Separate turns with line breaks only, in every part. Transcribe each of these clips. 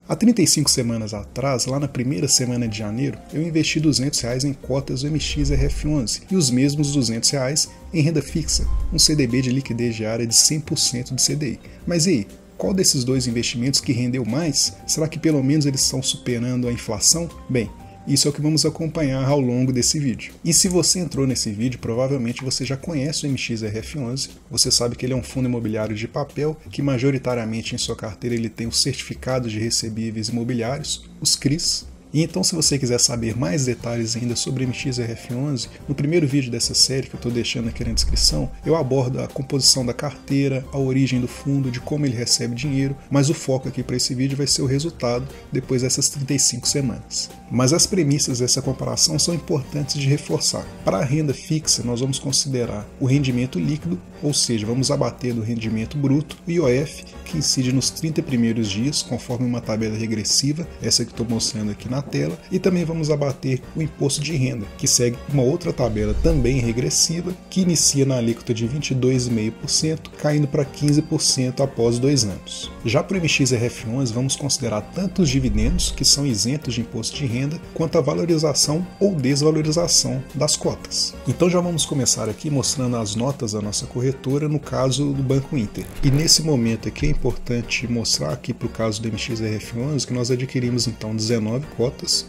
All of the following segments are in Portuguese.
Há 35 semanas atrás, lá na primeira semana de janeiro, eu investi R$200 em cotas do MXRF11 e os mesmos R$200 em renda fixa, um CDB de liquidez diária de 100% do CDI. Mas e aí, qual desses dois investimentos que rendeu mais? Será que pelo menos eles estão superando a inflação? Bem, isso é o que vamos acompanhar ao longo desse vídeo. E se você entrou nesse vídeo, provavelmente você já conhece o MXRF11, você sabe que ele é um fundo imobiliário de papel, que majoritariamente em sua carteira ele tem os certificados de recebíveis imobiliários, os CRIs. E então, se você quiser saber mais detalhes ainda sobre MXRF11, no primeiro vídeo dessa série que eu estou deixando aqui na descrição, eu abordo a composição da carteira, a origem do fundo, de como ele recebe dinheiro, mas o foco aqui para esse vídeo vai ser o resultado depois dessas 35 semanas. Mas as premissas dessa comparação são importantes de reforçar. Para a renda fixa, nós vamos considerar o rendimento líquido, ou seja, vamos abater do rendimento bruto, o IOF, que incide nos 30 primeiros dias, conforme uma tabela regressiva, essa que estou mostrando aqui na tela, e também vamos abater o imposto de renda, que segue uma outra tabela também regressiva, que inicia na alíquota de 22,5%, caindo para 15% após 2 anos. Já para o MXRF11, vamos considerar tanto os dividendos, que são isentos de imposto de renda, quanto a valorização ou desvalorização das cotas. Então já vamos começar aqui mostrando as notas da nossa corretora no caso do Banco Inter. E nesse momento aqui é importante mostrar aqui para o caso do MXRF11 que nós adquirimos então 19 cotas,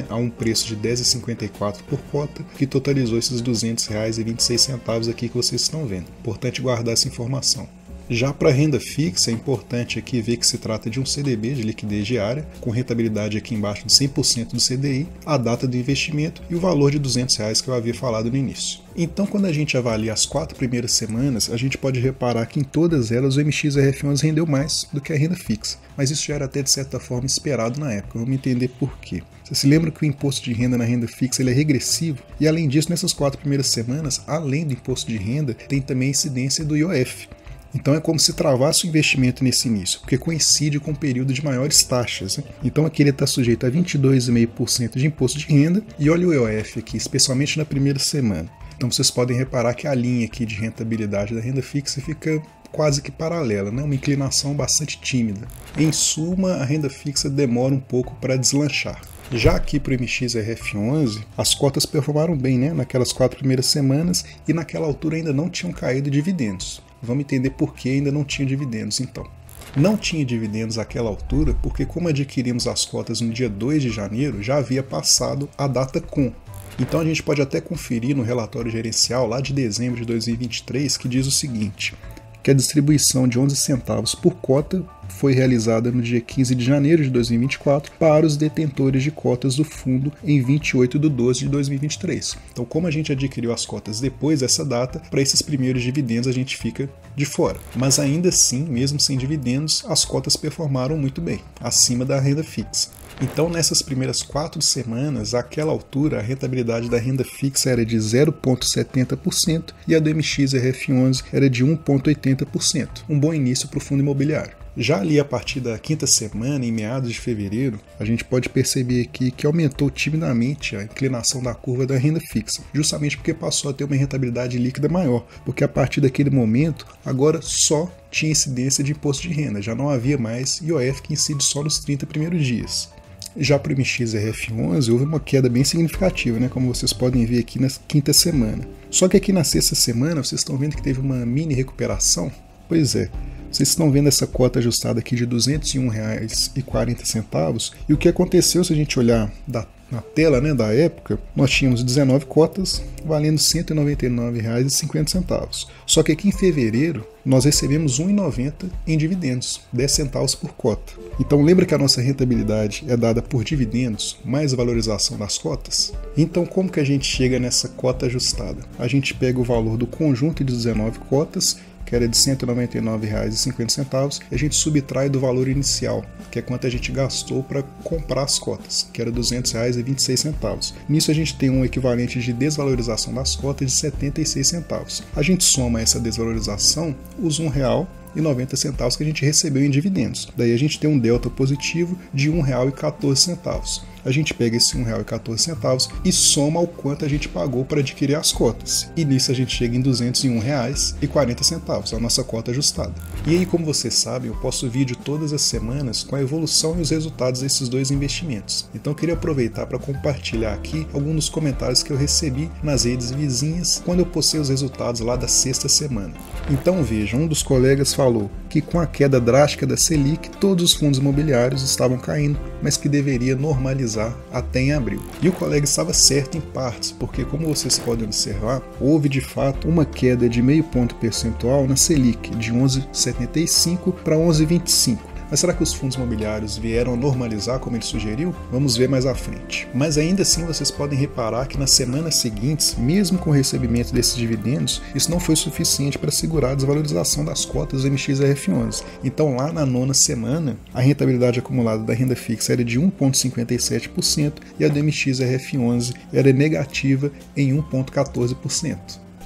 a um preço de R$10,54 por cota, que totalizou esses R$200,26 aqui que vocês estão vendo. Importante guardar essa informação. Já para a renda fixa, é importante aqui ver que se trata de um CDB de liquidez diária, com rentabilidade aqui embaixo de 100% do CDI, a data do investimento e o valor de R$200 que eu havia falado no início. Então, quando a gente avalia as 4 primeiras semanas, a gente pode reparar que em todas elas o MXRF11 rendeu mais do que a renda fixa. Mas isso já era até de certa forma esperado na época, vamos entender por quê. Você se lembra que o imposto de renda na renda fixa ele é regressivo? E além disso, nessas 4 primeiras semanas, além do imposto de renda, tem também a incidência do IOF. Então é como se travasse o investimento nesse início, porque coincide com o período de maiores taxas. Então aqui ele está sujeito a 22,5% de imposto de renda, e olha o IOF aqui, especialmente na primeira semana. Então vocês podem reparar que a linha aqui de rentabilidade da renda fixa fica quase que paralela, uma inclinação bastante tímida. Em suma, a renda fixa demora um pouco para deslanchar. Já aqui para o MXRF11, as cotas performaram bem naquelas 4 primeiras semanas e naquela altura ainda não tinham caído dividendos. Vamos entender por que ainda não tinha dividendos então. Não tinha dividendos àquela altura porque, como adquirimos as cotas no dia 2 de janeiro, já havia passado a data com. Então a gente pode até conferir no relatório gerencial lá de dezembro de 2023 que diz o seguinte, que a distribuição de 11 centavos por cota foi realizada no dia 15 de janeiro de 2024 para os detentores de cotas do fundo em 28 de 12 de 2023. Então, como a gente adquiriu as cotas depois dessa data, para esses primeiros dividendos a gente fica de fora. Mas ainda assim, mesmo sem dividendos, as cotas performaram muito bem, acima da renda fixa. Então, nessas primeiras 4 semanas, àquela altura, a rentabilidade da renda fixa era de 0,70% e a do MXRF11 era de 1,80%. Um bom início para o fundo imobiliário. Já ali a partir da 5ª semana, em meados de fevereiro, a gente pode perceber aqui que aumentou timidamente a inclinação da curva da renda fixa, justamente porque passou a ter uma rentabilidade líquida maior, porque a partir daquele momento, agora só tinha incidência de imposto de renda, já não havia mais IOF que incide só nos 30 primeiros dias. Já para o MXRF11 houve uma queda bem significativa, como vocês podem ver aqui na 5ª semana. Só que aqui na 6ª semana vocês estão vendo que teve uma mini recuperação? Pois é, vocês estão vendo essa cota ajustada aqui de R$ 201,40 e o que aconteceu se a gente olhar na tela da época, nós tínhamos 19 cotas valendo R$ 199,50. Só que aqui em fevereiro nós recebemos R$ 1,90 em dividendos, 10 centavos por cota. Então lembra que a nossa rentabilidade é dada por dividendos mais valorização das cotas? Então como que a gente chega nessa cota ajustada? A gente pega o valor do conjunto de 19 cotas, que era de R$ 199,50, e a gente subtrai do valor inicial, que é quanto a gente gastou para comprar as cotas, que era R$ 200,26. Nisso a gente tem um equivalente de desvalorização das cotas de 76 centavos. A gente soma essa desvalorização, os R$ 1,90 que a gente recebeu em dividendos. Daí a gente tem um delta positivo de R$ 1,14. a gente pega esse R$1,14 e soma ao quanto a gente pagou para adquirir as cotas. E nisso a gente chega em R$201,40, a nossa cota ajustada. E aí, como vocês sabem, eu posto vídeo todas as semanas com a evolução e os resultados desses dois investimentos. Então eu queria aproveitar para compartilhar aqui alguns dos comentários que eu recebi nas redes vizinhas quando eu postei os resultados lá da sexta semana. Então veja, um dos colegas falou que com a queda drástica da Selic, todos os fundos imobiliários estavam caindo, mas que deveria normalizar até em abril. E o colega estava certo em partes, porque como vocês podem observar, houve de fato uma queda de meio ponto percentual na Selic, de 11,75 para 11,25. Mas será que os fundos imobiliários vieram a normalizar como ele sugeriu? Vamos ver mais à frente. Mas ainda assim vocês podem reparar que nas semanas seguintes, mesmo com o recebimento desses dividendos, isso não foi suficiente para segurar a desvalorização das cotas do MXRF11. Então lá na nona semana, a rentabilidade acumulada da renda fixa era de 1,57% e a do MXRF11 era negativa em 1,14%.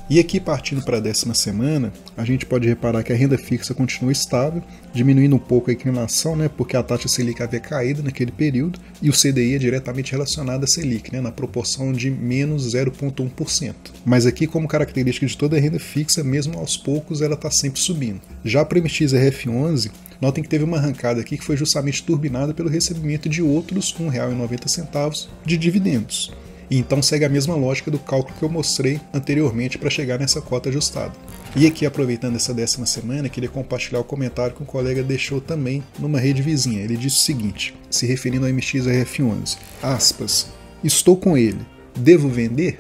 E aqui, partindo para a 10ª semana, a gente pode reparar que a renda fixa continua estável, diminuindo um pouco a inclinação, porque a taxa Selic havia caído naquele período, e o CDI é diretamente relacionado à Selic, na proporção de menos 0,1%. Mas aqui, como característica de toda a renda fixa, mesmo aos poucos, ela está sempre subindo. Já para o MXRF11, notem que teve uma arrancada aqui que foi justamente turbinada pelo recebimento de outros R$1,90 de dividendos. E então segue a mesma lógica do cálculo que eu mostrei anteriormente para chegar nessa cota ajustada. E aqui, aproveitando essa 10ª semana, queria compartilhar o comentário que um colega deixou também numa rede vizinha. Ele disse o seguinte, se referindo ao MXRF11, aspas, estou com ele, devo vender?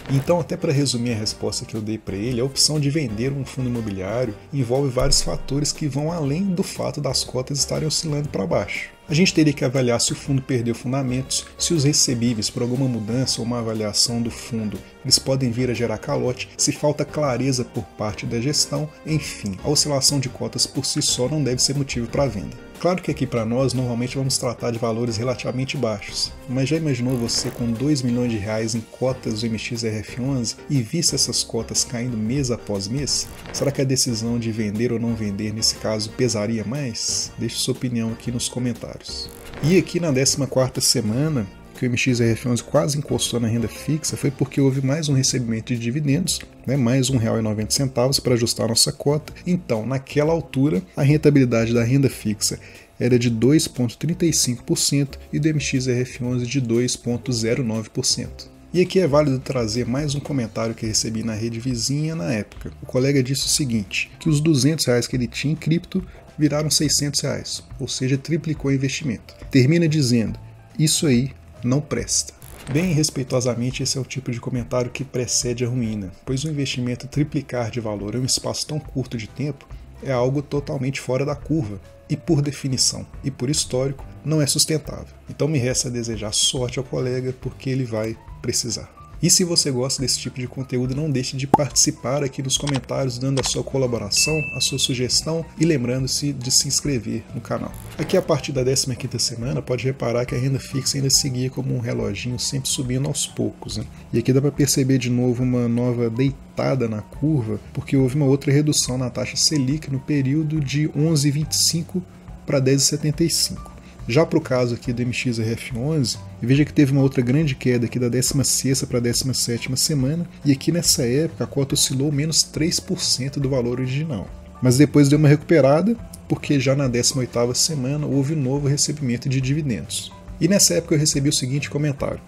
Então, até para resumir a resposta que eu dei para ele, a opção de vender um fundo imobiliário envolve vários fatores que vão além do fato das cotas estarem oscilando para baixo. A gente teria que avaliar se o fundo perdeu fundamentos, se os recebíveis, por alguma mudança ou uma avaliação do fundo, eles podem vir a gerar calote, se falta clareza por parte da gestão, enfim, a oscilação de cotas por si só não deve ser motivo para venda. Claro que aqui para nós, normalmente vamos tratar de valores relativamente baixos, mas já imaginou você com R$2 milhões em cotas do MXRF11 e visse essas cotas caindo mês após mês? Será que a decisão de vender ou não vender nesse caso pesaria mais? Deixe sua opinião aqui nos comentários. E aqui na 14ª semana, que o MXRF11 quase encostou na renda fixa, foi porque houve mais um recebimento de dividendos, mais R$1,90 para ajustar a nossa cota. Então, naquela altura, a rentabilidade da renda fixa era de 2,35% e do MXRF11 de 2,09%. E aqui é válido trazer mais um comentário que recebi na rede vizinha na época. O colega disse o seguinte, que os R$200 que ele tinha em cripto viraram R$600, ou seja, triplicou o investimento. Termina dizendo, isso aí não presta. Bem respeitosamente, esse é o tipo de comentário que precede a ruína, pois o investimento triplicar de valor em um espaço tão curto de tempo é algo totalmente fora da curva e, por definição e por histórico, não é sustentável. Então me resta desejar sorte ao colega, porque ele vai precisar. E se você gosta desse tipo de conteúdo, não deixe de participar aqui nos comentários, dando a sua colaboração, a sua sugestão e lembrando-se de se inscrever no canal. Aqui a partir da 15ª semana, pode reparar que a renda fixa ainda seguia como um reloginho sempre subindo aos poucos. E aqui dá para perceber de novo uma nova deitada na curva, porque houve uma outra redução na taxa Selic no período de 11,25 para 10,75. Já para o caso aqui do MXRF11, veja que teve uma outra grande queda aqui da 16ª para a 17ª semana, e aqui nessa época a cota oscilou menos 3% do valor original. Mas depois deu uma recuperada, porque já na 18ª semana houve um novo recebimento de dividendos. E nessa época eu recebi o seguinte comentário,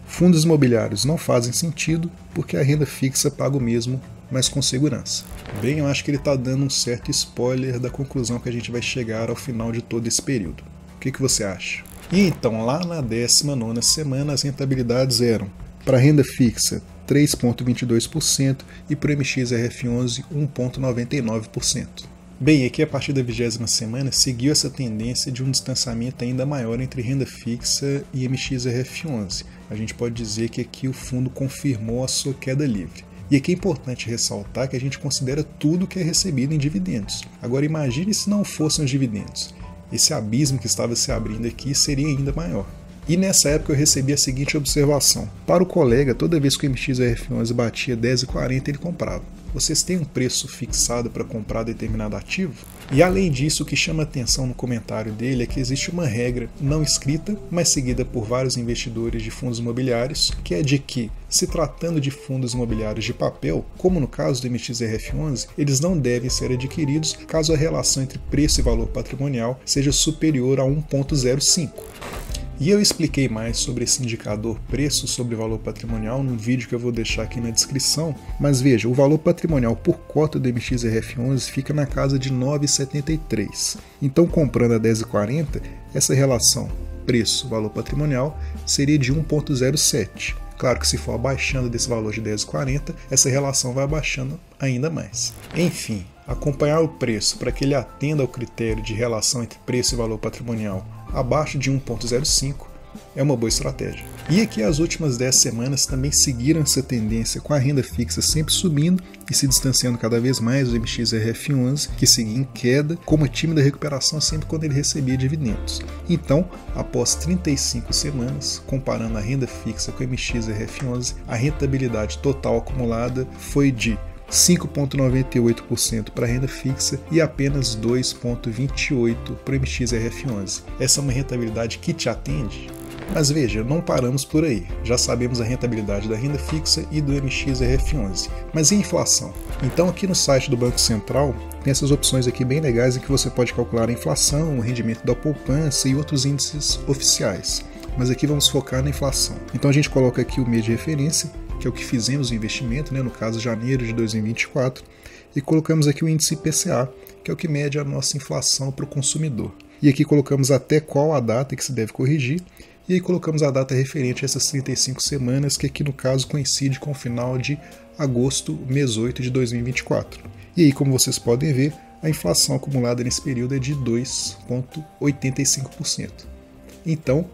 fundos imobiliários não fazem sentido porque a renda fixa paga o mesmo, mas com segurança. Bem, eu acho que ele está dando um certo spoiler da conclusão que a gente vai chegar ao final de todo esse período. O que você acha? E então, lá na 19ª semana, as rentabilidades eram, para a renda fixa, 3,22% e para o MXRF11, 1,99%. Bem, aqui a partir da 20ª semana, seguiu essa tendência de um distanciamento ainda maior entre renda fixa e MXRF11. A gente pode dizer que aqui o fundo confirmou a sua queda livre. E aqui é importante ressaltar que a gente considera tudo que é recebido em dividendos. Agora imagine se não fossem os dividendos. Esse abismo que estava se abrindo aqui seria ainda maior. E nessa época eu recebi a seguinte observação. Para o colega, toda vez que o MXRF11 batia 10,40, ele comprava. Vocês têm um preço fixado para comprar determinado ativo? E além disso, o que chama atenção no comentário dele é que existe uma regra não escrita, mas seguida por vários investidores de fundos imobiliários, que é de que, se tratando de fundos imobiliários de papel, como no caso do MXRF11, eles não devem ser adquiridos caso a relação entre preço e valor patrimonial seja superior a 1,05. E eu expliquei mais sobre esse indicador preço sobre valor patrimonial num vídeo que eu vou deixar aqui na descrição, mas veja, o valor patrimonial por cota do MXRF11 fica na casa de 9,73. Então, comprando a 10,40, essa relação preço-valor patrimonial seria de 1,07. Claro que se for abaixando desse valor de 10,40, essa relação vai abaixando ainda mais. Enfim, acompanhar o preço para que ele atenda ao critério de relação entre preço e valor patrimonial abaixo de 1,05 é uma boa estratégia. E aqui as últimas 10 semanas também seguiram essa tendência, com a renda fixa sempre subindo e se distanciando cada vez mais do MXRF11, que seguia em queda, com uma tímida recuperação sempre quando ele recebia dividendos. Então, após 35 semanas, comparando a renda fixa com o MXRF11, a rentabilidade total acumulada foi de 5,98% para a renda fixa e apenas 2,28% para o MXRF11. Essa é uma rentabilidade que te atende? Mas veja, não paramos por aí. Já sabemos a rentabilidade da renda fixa e do MXRF11. Mas e a inflação? Então aqui no site do Banco Central tem essas opções aqui bem legais em que você pode calcular a inflação, o rendimento da poupança e outros índices oficiais. Mas aqui vamos focar na inflação. Então a gente coloca aqui o mês de referência, que é o que fizemos o investimento, no caso janeiro de 2024, e colocamos aqui o índice IPCA, que é o que mede a nossa inflação para o consumidor. E aqui colocamos até qual a data que se deve corrigir, e aí colocamos a data referente a essas 35 semanas, que aqui no caso coincide com o final de agosto, mês 8 de 2024. E aí, como vocês podem ver, a inflação acumulada nesse período é de 2,85%. Então,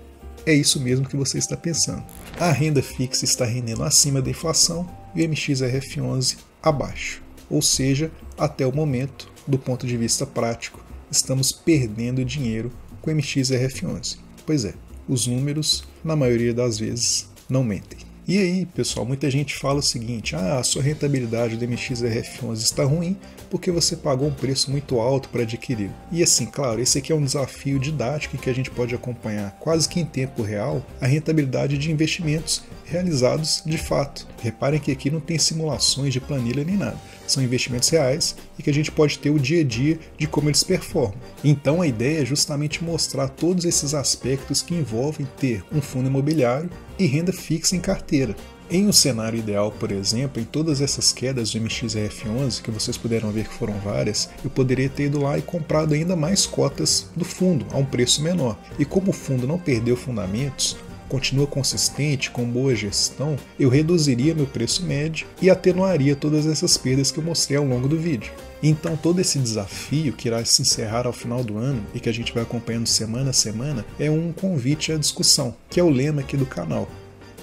é isso mesmo que você está pensando. A renda fixa está rendendo acima da inflação e o MXRF11 abaixo. Ou seja, até o momento, do ponto de vista prático, estamos perdendo dinheiro com o MXRF11. Pois é, os números, na maioria das vezes, não mentem. E aí, pessoal, muita gente fala o seguinte: a sua rentabilidade do MXRF11 está ruim porque você pagou um preço muito alto para adquirir. E assim, claro, esse aqui é um desafio didático em que a gente pode acompanhar quase que em tempo real a rentabilidade de investimentos realizados de fato. Reparem que aqui não tem simulações de planilha nem nada. São investimentos reais e que a gente pode ter o dia a dia de como eles performam. Então a ideia é justamente mostrar todos esses aspectos que envolvem ter um fundo imobiliário e renda fixa em carteira. Em um cenário ideal, por exemplo, em todas essas quedas do MXRF11, que vocês puderam ver que foram várias, eu poderia ter ido lá e comprado ainda mais cotas do fundo, a um preço menor. E como o fundo não perdeu fundamentos, continua consistente, com boa gestão, eu reduziria meu preço médio e atenuaria todas essas perdas que eu mostrei ao longo do vídeo. Então todo esse desafio que irá se encerrar ao final do ano e que a gente vai acompanhando semana a semana é um convite à discussão, que é o lema aqui do canal.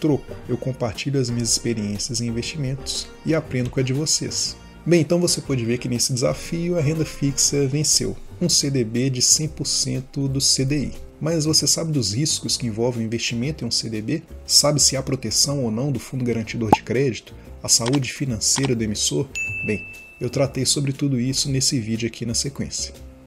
Troco, eu compartilho as minhas experiências em investimentos e aprendo com a de vocês. Bem, então você pode ver que nesse desafio a renda fixa venceu, um CDB de 100% do CDI. Mas você sabe dos riscos que envolvem o investimento em um CDB? Sabe se há proteção ou não do fundo garantidor de crédito? A saúde financeira do emissor? Bem, eu tratei sobre tudo isso nesse vídeo aqui na sequência.